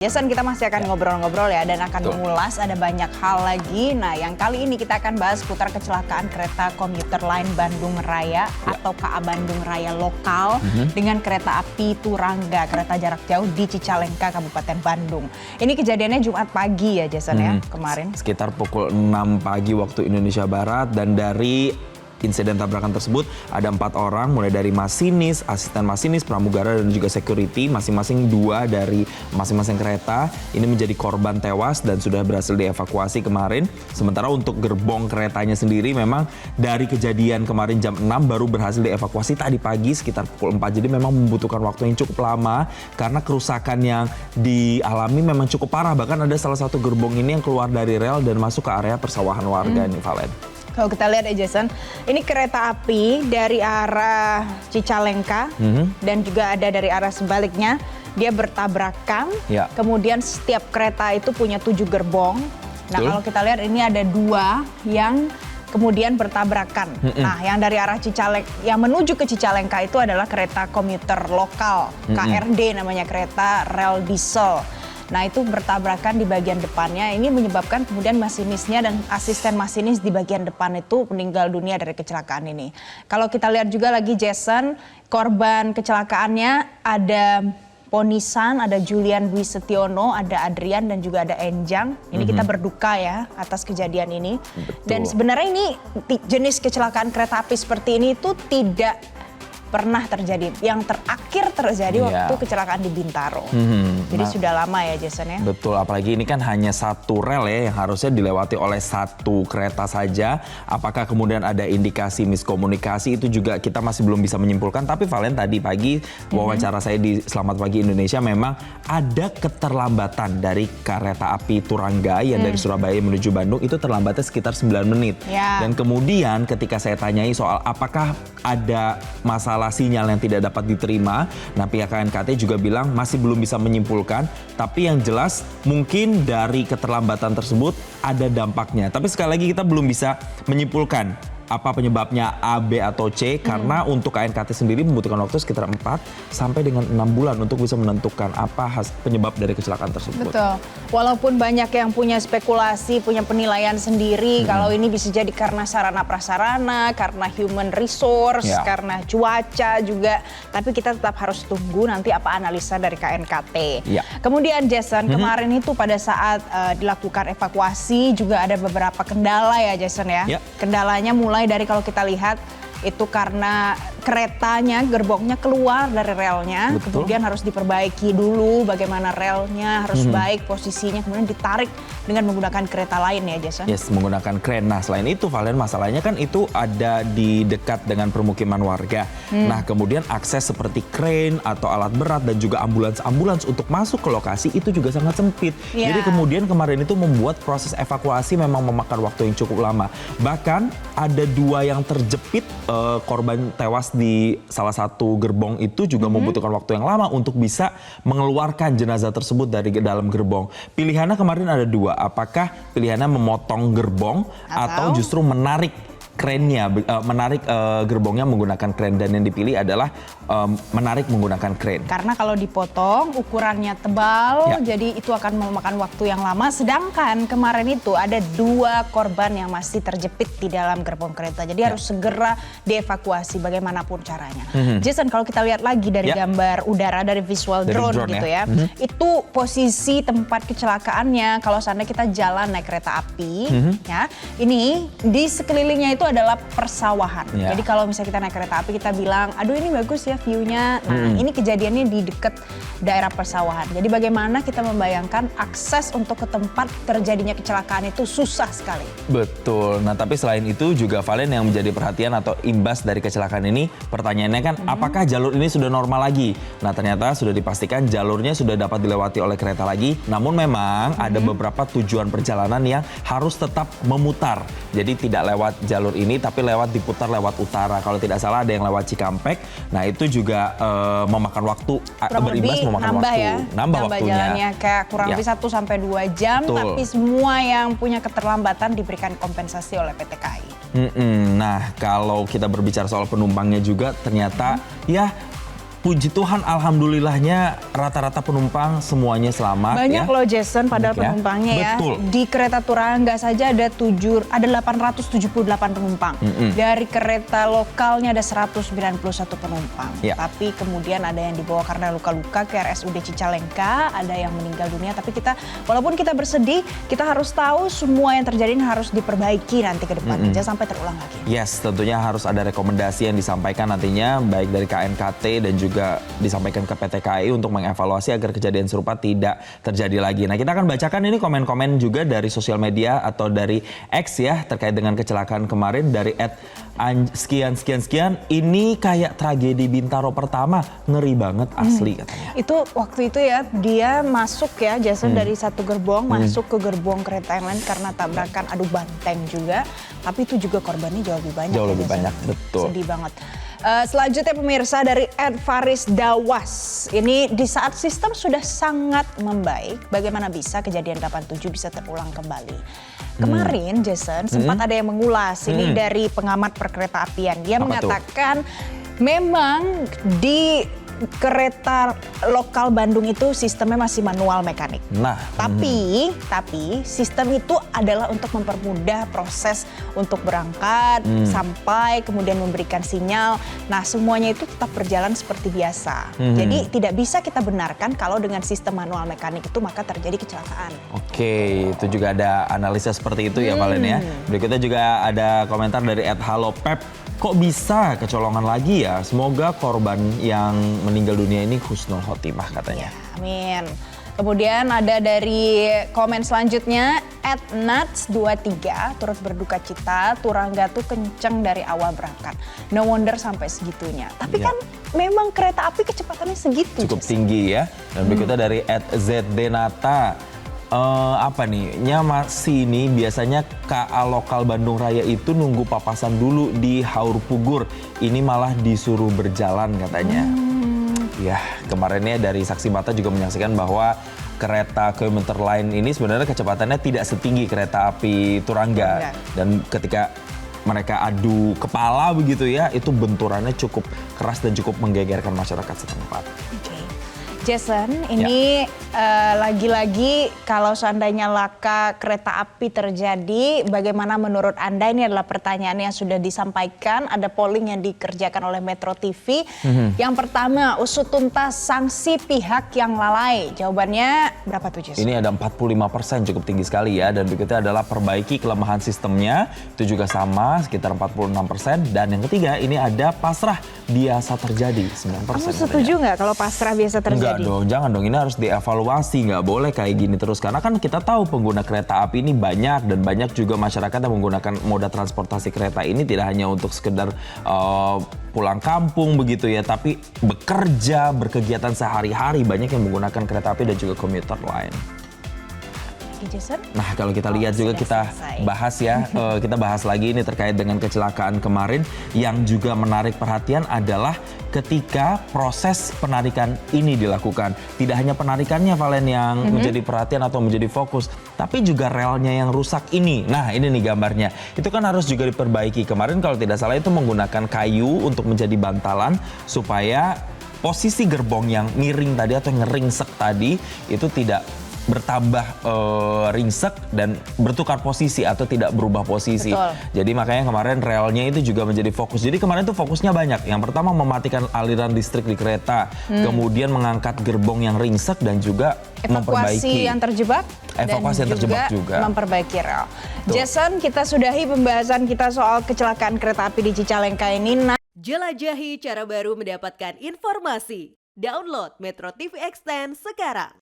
Jason, kita masih akan ngobrol-ngobrol ya dan akan mengulas ada banyak hal lagi. Nah, yang kali ini kita akan bahas putar kecelakaan kereta komuter lain Bandung Raya atau KA Bandung Raya lokal dengan kereta api Turangga, kereta jarak jauh di Cicalengka, Kabupaten Bandung. Ini kejadiannya Jumat pagi ya Jason ya, kemarin. Sekitar pukul 6 pagi waktu Indonesia Barat, dan dari insiden tabrakan tersebut ada 4 orang, mulai dari masinis, asisten masinis, pramugara, dan juga security. Masing-masing 2 dari masing-masing kereta ini menjadi korban tewas dan sudah berhasil dievakuasi kemarin. Sementara untuk gerbong keretanya sendiri memang dari kejadian kemarin jam 6 baru berhasil dievakuasi tadi pagi sekitar pukul 4. Jadi memang membutuhkan waktu yang cukup lama karena kerusakan yang dialami memang cukup parah. Bahkan ada salah satu gerbong ini yang keluar dari rel dan masuk ke area persawahan warga nih, Valen. Kalau kita lihat ya Jason, ini kereta api dari arah Cicalengka dan juga ada dari arah sebaliknya. Dia bertabrakan, kemudian setiap kereta itu punya 7 gerbong. Nah kalau kita lihat ini ada 2 yang kemudian bertabrakan. Nah yang dari arah Cicalengka, yang menuju ke Cicalengka itu adalah kereta komuter lokal, KRD namanya, kereta rel diesel. Nah itu bertabrakan di bagian depannya, ini menyebabkan kemudian masinisnya dan asisten masinis di bagian depan itu meninggal dunia dari kecelakaan ini. Kalau kita lihat juga lagi Jason, korban kecelakaannya ada Ponisan, ada Julian Dwi Setiono, ada Adrian dan juga ada Enjang. Ini kita berduka ya atas kejadian ini. Betul. Dan sebenarnya ini jenis kecelakaan kereta api seperti ini itu tidak pernah terjadi. Yang terakhir terjadi waktu kecelakaan di Bintaro. Jadi sudah lama ya Jason ya. Betul, apalagi ini kan hanya satu rel ya yang harusnya dilewati oleh satu kereta saja. Apakah kemudian ada indikasi miskomunikasi, itu juga kita masih belum bisa menyimpulkan. Tapi Valen, tadi pagi wawancara saya di Selamat Pagi Indonesia memang ada keterlambatan dari kereta api Turangga yang dari Surabaya menuju Bandung, itu terlambatnya sekitar 9 menit. Dan kemudian ketika saya tanyai soal apakah ada masalah sinyal yang tidak dapat diterima, nah pihak KNKT juga bilang masih belum bisa menyimpulkan, tapi yang jelas mungkin dari keterlambatan tersebut ada dampaknya. Tapi sekali lagi kita belum bisa menyimpulkan apa penyebabnya A, B, atau C, karena untuk KNKT sendiri membutuhkan waktu sekitar 4 sampai dengan 6 bulan untuk bisa menentukan apa penyebab dari kecelakaan tersebut. Betul. Walaupun banyak yang punya spekulasi, punya penilaian sendiri, kalau ini bisa jadi karena sarana prasarana, karena human resource, karena cuaca juga, tapi kita tetap harus tunggu nanti apa analisa dari KNKT. Kemudian Jason, kemarin itu pada saat dilakukan evakuasi juga ada beberapa kendala ya Jason ya. Kendalanya mulai dari kalau kita lihat itu karena keretanya, gerbongnya keluar dari relnya, kemudian harus diperbaiki dulu bagaimana relnya, harus baik posisinya, kemudian ditarik dengan menggunakan kereta lain ya Jason? Yes, menggunakan kren. Nah selain itu Valen, masalahnya kan itu ada di dekat dengan permukiman warga. Nah kemudian akses seperti kren atau alat berat dan juga ambulans-ambulans untuk masuk ke lokasi itu juga sangat sempit. Jadi kemudian kemarin itu membuat proses evakuasi memang memakan waktu yang cukup lama. Bahkan ada 2 yang terjepit, korban tewas di salah satu gerbong itu juga membutuhkan waktu yang lama untuk bisa mengeluarkan jenazah tersebut dari dalam gerbong. Pilihannya kemarin ada 2, apakah pilihannya memotong gerbong atau justru menarik krennya, menarik gerbongnya menggunakan kren, dan yang dipilih adalah menarik menggunakan kren. Karena kalau dipotong ukurannya tebal, jadi itu akan memakan waktu yang lama. Sedangkan kemarin itu ada 2 korban yang masih terjepit di dalam gerbong kereta. Jadi harus segera dievakuasi bagaimanapun caranya. Jason, kalau kita lihat lagi dari gambar udara, dari visual drone gitu ya, itu posisi tempat kecelakaannya. Kalau seandainya kita jalan naik kereta api, ya, ini di sekelilingnya itu adalah persawahan. Jadi kalau misalnya kita naik kereta api kita bilang, aduh ini bagus ya view-nya. Nah ini kejadiannya di dekat daerah persawahan. Jadi bagaimana kita membayangkan akses untuk ke tempat terjadinya kecelakaan itu susah sekali. Betul. Nah tapi selain itu juga Valen, yang menjadi perhatian atau imbas dari kecelakaan ini, pertanyaannya kan apakah jalur ini sudah normal lagi? Nah ternyata sudah dipastikan jalurnya sudah dapat dilewati oleh kereta lagi. Namun memang ada beberapa tujuan perjalanan yang harus tetap memutar. Jadi tidak lewat jalur ini tapi diputar lewat utara. Kalau tidak salah ada yang lewat Cikampek. Nah itu juga memakan waktu, berimbas memakan waktu. Nambah waktunya. Jalannya kayak kurang lebih 1 sampai 2 jam. Tapi semua yang punya keterlambatan diberikan kompensasi oleh PT KAI. Nah kalau kita berbicara soal penumpangnya juga ternyata ya puji Tuhan, alhamdulillahnya rata-rata penumpang semuanya selamat. Banyak ya. loh Jason, padahal penumpangnya Betul. ya. Di kereta Turangga saja ada 878 penumpang. Dari kereta lokalnya ada 191 penumpang. Ya. Tapi kemudian ada yang dibawa karena luka-luka ke RSUD Cicalengka, ada yang meninggal dunia. Tapi walaupun kita bersedih, kita harus tahu semua yang terjadi harus diperbaiki nanti ke depan. Jangan sampai terulang lagi. Yes, tentunya harus ada rekomendasi yang disampaikan nantinya, baik dari KNKT dan juga disampaikan ke PT KAI untuk mengevaluasi agar kejadian serupa tidak terjadi lagi. Nah, kita akan bacakan ini komen-komen juga dari sosial media atau dari X ya, terkait dengan kecelakaan kemarin dari sekian. Ini kayak tragedi Bintaro pertama, ngeri banget asli katanya. Itu waktu itu ya, dia masuk ya Jason dari satu gerbong masuk ke gerbong kereta yang lain karena tabrakan adu banteng juga. Tapi itu juga korbannya jauh lebih banyak. Jauh lebih banyak, betul. Sedih banget. Selanjutnya pemirsa dari Ed Faris Dawas. Ini di saat sistem sudah sangat membaik, bagaimana bisa kejadian 87 bisa terulang kembali? Kemarin Jason sempat ada yang mengulas ini dari pengamat perkereta apian. Dia mengatakan memang di kereta lokal Bandung itu sistemnya masih manual mekanik. Nah, tapi sistem itu adalah untuk mempermudah proses untuk berangkat sampai kemudian memberikan sinyal. Nah, semuanya itu tetap berjalan seperti biasa. Jadi tidak bisa kita benarkan kalau dengan sistem manual mekanik itu maka terjadi kecelakaan. Oke, itu juga ada analisa seperti itu ya Valen ya. Berikutnya juga ada komentar dari @halopep. Kok bisa kecolongan lagi ya? Semoga korban yang meninggal dunia ini husnul khotimah katanya. Amin. Kemudian ada dari komen selanjutnya @nats23 turut berduka cita, Turangga tuh kenceng dari awal berangkat. No wonder sampai segitunya. Tapi kan memang kereta api kecepatannya segitu. Cukup tinggi ya. Dan berikutnya dari @zdnata. Masih ini biasanya KA lokal Bandung Raya itu nunggu papasan dulu di Haur Pugur. Ini malah disuruh berjalan katanya. Ya, kemarinnya dari saksi mata juga menyaksikan bahwa kereta komuter lain ini sebenarnya kecepatannya tidak setinggi kereta api Turangga. Dan ketika mereka adu kepala begitu ya, itu benturannya cukup keras dan cukup menggegerkan masyarakat setempat. Jason, ini lagi-lagi kalau seandainya laka kereta api terjadi, bagaimana menurut Anda? Ini adalah pertanyaan yang sudah disampaikan, ada polling yang dikerjakan oleh Metro TV. Yang pertama, usut tuntas sanksi pihak yang lalai. Jawabannya berapa tuh Jason? Ini ada 45%, cukup tinggi sekali ya. Dan berikutnya adalah perbaiki kelemahan sistemnya, itu juga sama, sekitar 46%. Dan yang ketiga, ini ada pasrah biasa terjadi, 9%. Kamu setuju nggak kalau pasrah biasa terjadi? Enggak dong, jangan dong. Ini harus dievaluasi, nggak boleh kayak gini terus. Karena kan kita tahu pengguna kereta api ini banyak dan banyak juga masyarakat yang menggunakan moda transportasi kereta ini tidak hanya untuk sekedar pulang kampung begitu ya, tapi bekerja, berkegiatan sehari-hari banyak yang menggunakan kereta api dan juga komuter lain. Nah, kalau kita lihat juga kita bahas ya, kita bahas lagi ini terkait dengan kecelakaan kemarin. Yang juga menarik perhatian adalah ketika proses penarikan ini dilakukan. Tidak hanya penarikannya Valen yang menjadi perhatian atau menjadi fokus, tapi juga relnya yang rusak ini. Nah, ini nih gambarnya. Itu kan harus juga diperbaiki. Kemarin kalau tidak salah itu menggunakan kayu untuk menjadi bantalan supaya posisi gerbong yang miring tadi atau ngeringsek tadi itu tidak bertambah ringsek dan bertukar posisi atau tidak berubah posisi. Betul. Jadi makanya kemarin relnya itu juga menjadi fokus. Jadi kemarin tuh fokusnya banyak. Yang pertama mematikan aliran listrik di kereta, kemudian mengangkat gerbong yang ringsek dan juga memperbaiki yang terjebak. Evakuasi yang terjebak juga. Memperbaiki rel. Jason, kita sudahi pembahasan kita soal kecelakaan kereta api di Cicalengka ini. Jelajahi cara baru mendapatkan informasi. Download Metro TV Extend sekarang.